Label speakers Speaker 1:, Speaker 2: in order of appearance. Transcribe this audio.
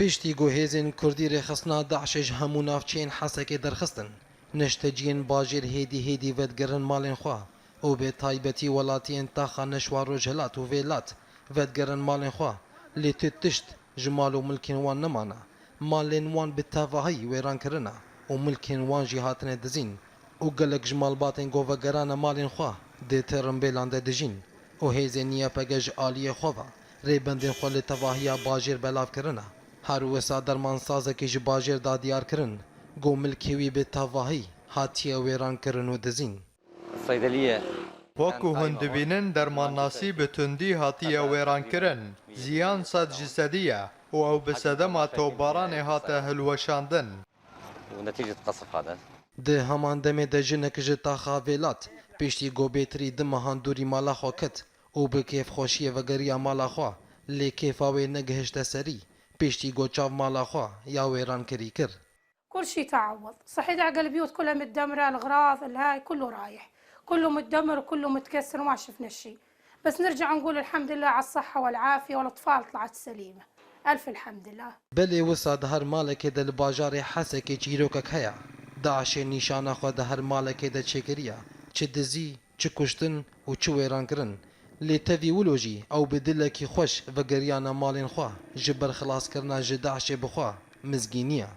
Speaker 1: پشتی گوهێزên کوردی rêxistina Daişê ji hemû navçeyên Hesekê derxistin. Neşteciyên bajêr hêdî hêdî vedgerin malên xwe û bê taybetî welatiyên taxa Neşwa Rojhilat û Vêlat vedgerin malên xwe. Lê tu tişt ji mal û milkên wan nemana. Malên wan bi tevahî wêran kirine û milkên wan jî hatine dizîn û gelek ji malbatên govegerana malên xwe dê têrimbêlan de dijîn û hêzên niyepege ji aliyê xwe ve rêbendên xwe li tevahiya bajêr belav kirine. Her wisa dermansazekî ji bajêr da diyar kirin got milkê wî bi tevahî hatiye wêran kirin û dizîn.
Speaker 2: Wekû hûn dibînin dermannasî bi tundî hatiye wêrankirin. Ziyan sed ji sedî ye û ew bi sedema topbaranê hate hilweşandin.
Speaker 1: Di heman demê de jinek ji taxa Vêlat piştî gobêtirî di mehan dûrî mala xwe ket û bi kêfxweşiyê vegeriya mala xwe lê kêfa wê negihişte serî piştî goçav mala xwe ya wêrankirî kir.
Speaker 3: كل شيء تعوض، صحيح على البيوت كلها متدمرة، الأغراض الهاي كله رايح، كله متدمر وكله متكسر وما شفنا شيء، بس نرجع نقول الحمد لله على الصحة والعافية والأطفال طلعت سليمة، ألف الحمد لله.
Speaker 1: Belê wisa di her malekê de li bajarê Hesekê çîrokek heye. Daişê nîşana xwe di her malekê de çêkiriye. Çi dizî, çi kuştin û çi wêrankirin. Lê tevî wilo jî ew bi dilekî xweş vegeriyana malên xwe ji ber xilaskirina ji Daişê bixwe mizgîniye.